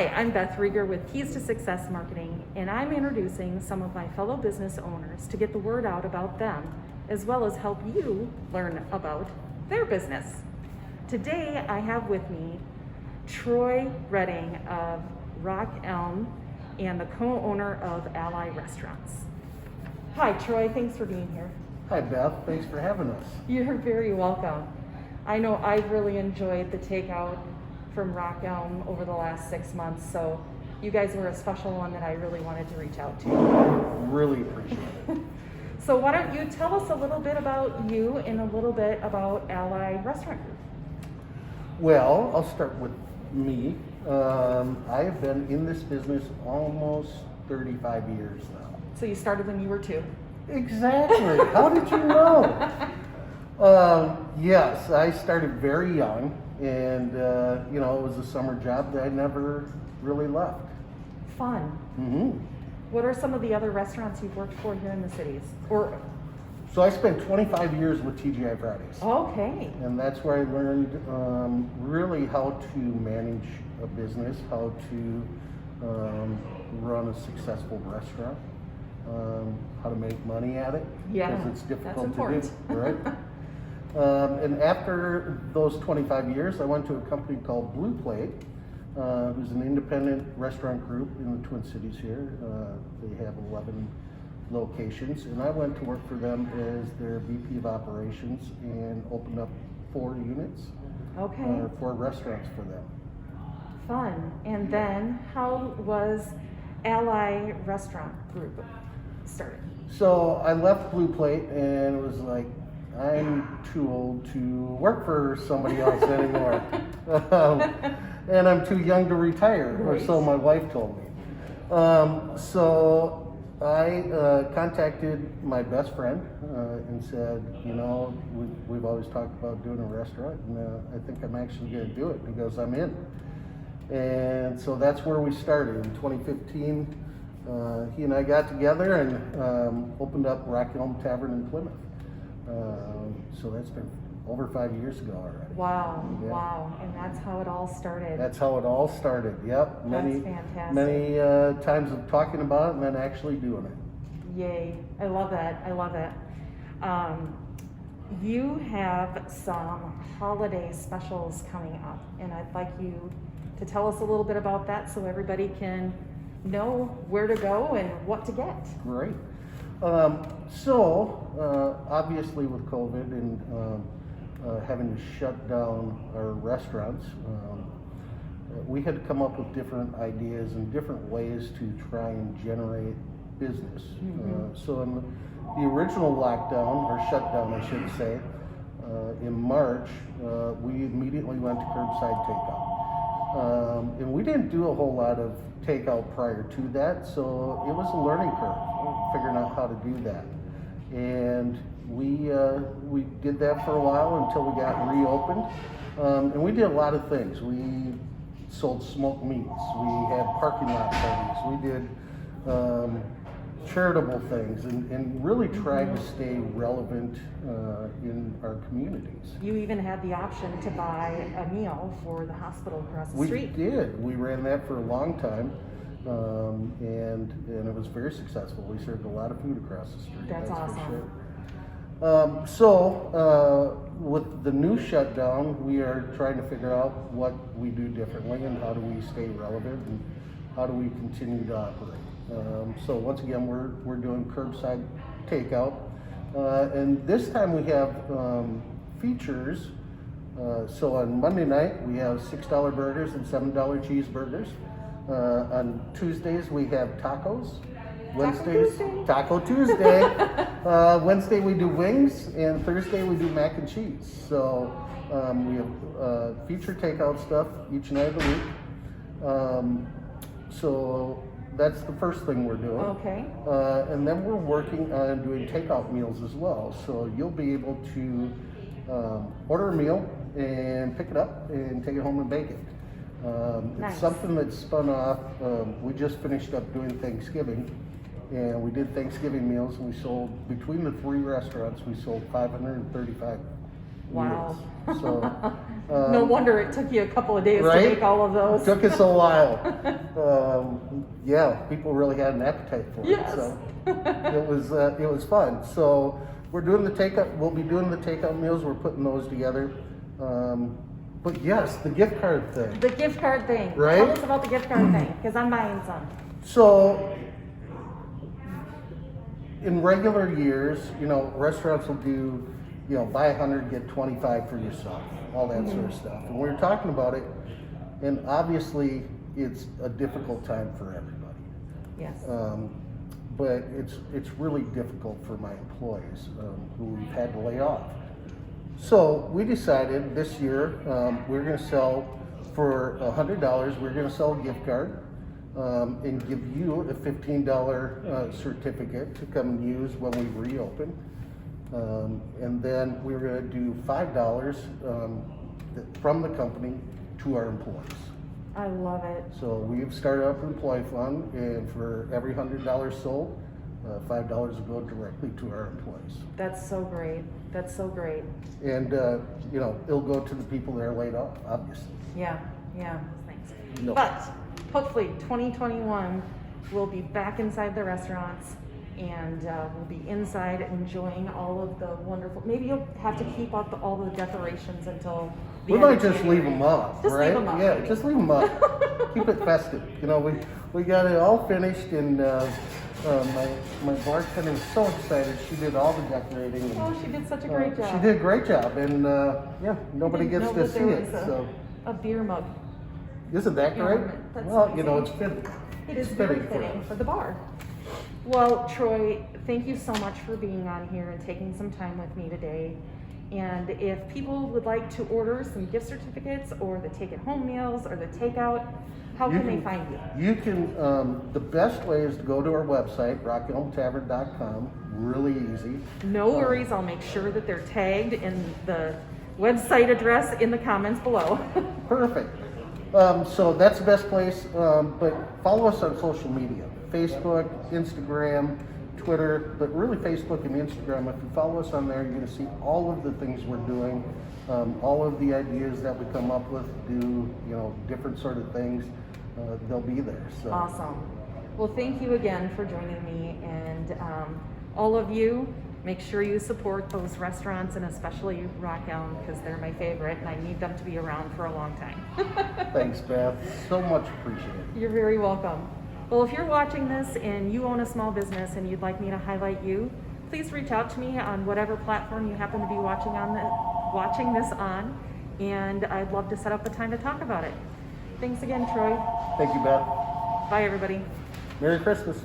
Hi, I'm Beth Rieger with Keys to Success Marketing, and I'm introducing some of my fellow business owners to get the word out about them, as well as help you learn about their business. Today, I have with me Troy Redding of Rock Elm and the co-owner of Ally Restaurants. Hi, Troy. Thanks for being here. Hi, Beth. Thanks for having us. You're very welcome. I know I've really enjoyed the takeout from Rock Elm over the last 6 months, so you guys were a special one that I really wanted to reach out to. Really appreciate it. So why don't you tell us a little bit about you and a little bit about Ally Restaurant Group? Well, I'll start with me. I have been in this business almost 35 years now. So you started when you were 2. Exactly. How did you know? Yes, I started very young, and it was a summer job that I never really left. Fun. Mm-hmm. What are some of the other restaurants you've worked for here in the cities? So I spent 25 years with TGI Fridays. Okay. And that's where I learned really how to manage a business, how to run a successful restaurant, how to make money at it. Yeah, because it's difficult that's important. to do, right? And after those 25 years, I went to a company called Blue Plate, who's an independent restaurant group in the Twin Cities here. They have 11 locations, and I went to work for them as their VP of operations and opened up 4 units, Okay. 4 restaurants for them. Fun. And then how was Ally Restaurant Group started? So I left Blue Plate, and it was like, I'm too old to work for somebody else anymore. And I'm too young to retire, or so my wife told me. So I contacted my best friend and said, we've always talked about doing a restaurant, and I think I'm actually going to do it. He goes, I'm in. And so that's where we started. In 2015, he and I got together and opened up Rock Elm Tavern in Plymouth. So that's been over 5 years ago already. Wow, Yeah. wow. And that's how it all started. That's how it all started. Yep. That's fantastic. Many times of talking about it and then actually doing it. Yay. I love that. I love it. You have some holiday specials coming up, and I'd like you to tell us a little bit about that so everybody can know where to go and what to get. Great. Obviously with COVID and having to shut down our restaurants, we had to come up with different ideas and different ways to try and generate business. Mm-hmm. So in the original lockdown, or shutdown I should say, in March, we immediately went to curbside takeout. And we didn't do a whole lot of takeout prior to that, so it was a learning curve, figuring out how to do that. And we did that for a while until we got reopened. And we did a lot of things. We sold smoked meats. We had parking lot parties. We did charitable things and really tried to stay relevant in our communities. You even had the option to buy a meal for the hospital across the street. We did. We ran that for a long time, and it was very successful. We served a lot of food across the street. That's awesome. For sure. With the new shutdown, we are trying to figure out what we do differently and how do we stay relevant and how do we continue to operate. So once again, we're doing curbside takeout, and this time we have features. So on Monday night we have $6 burgers and $7 cheeseburgers. On Tuesdays we have tacos. Wednesdays, Taco Tuesday. Wednesday we do wings, and Thursday we do mac and cheese. So we have feature takeout stuff each night of the week. So that's the first thing we're doing. Okay. And then we're working on doing takeout meals as well. So you'll be able to order a meal and pick it up and take it home and bake it. Nice. It's something that's spun off. We just finished up doing Thanksgiving, and we did Thanksgiving meals, and we sold, between the 3 restaurants, we sold 535 Wow. years. So, No wonder it took you a couple of days right? to make all of those. It took us a while. Yeah, people really had an appetite for it. Yes. So it was fun. So we're doing the takeout. We'll be doing the takeout meals. We're putting those together. But yes, the gift card thing. The gift card thing. Right? Tell us about the gift card thing, because I'm buying some. So in regular years, restaurants will do, buy 100, get 25 for yourself, all that sort of stuff. And we were talking about it, and obviously it's a difficult time for everybody. Yes. But it's really difficult for my employees who we've had to lay off. So we decided this year we're going to sell for $100. We're going to sell a gift card and give you a $15 certificate to come and use when we reopen. And then we're going to do $5 from the company to our employees. I love it. So we've started up an employee fund, and for every $100 sold, $5 will go directly to our employees. That's so great. That's so great. And, it'll go to the people that are laid off, obviously. Yeah, yeah. Thanks. No. But hopefully 2021 we'll be back inside the restaurants, and we'll be inside enjoying all of the wonderful, maybe you'll have to keep up all the decorations until the We end might of just January. leave them up, Just right? leave 'em up, Yeah, maybe. just leave them up. Keep it festive. We got it all finished, and my bartender was so excited. She did all the decorating. And, Oh, she did such a great job. She did a great job, and nobody I didn't gets know to that see there it. was So a beer mug. isn't that great? That's Well, amazing. it's fitting. It is It's very for fitting us. for the bar. Well, Troy, thank you so much for being on here and taking some time with me today. And if people would like to order some gift certificates or the take-it-home meals or the takeout, how can they find you? You can, the best way is to go to our website, rockelmtavern.com. Really easy. No worries, I'll make sure that they're tagged in the website address in the comments below. Perfect. So that's the best place, but follow us on social media, Facebook, Instagram, Twitter, but really Facebook and Instagram. If you follow us on there, you're going to see all of the things we're doing, all of the ideas that we come up with, do, different sort of things, they'll be there. So. Awesome. Well, thank you again for joining me, and all of you, make sure you support those restaurants, and especially Rock Elm, because they're my favorite and I need them to be around for a long time. Thanks, Beth. So much appreciated. You're very welcome. Well, if you're watching this and you own a small business and you'd like me to highlight you, please reach out to me on whatever platform you happen to be watching this on, and I'd love to set up a time to talk about it. Thanks again, Troy. Thank you, Beth. Bye, everybody. Merry Christmas.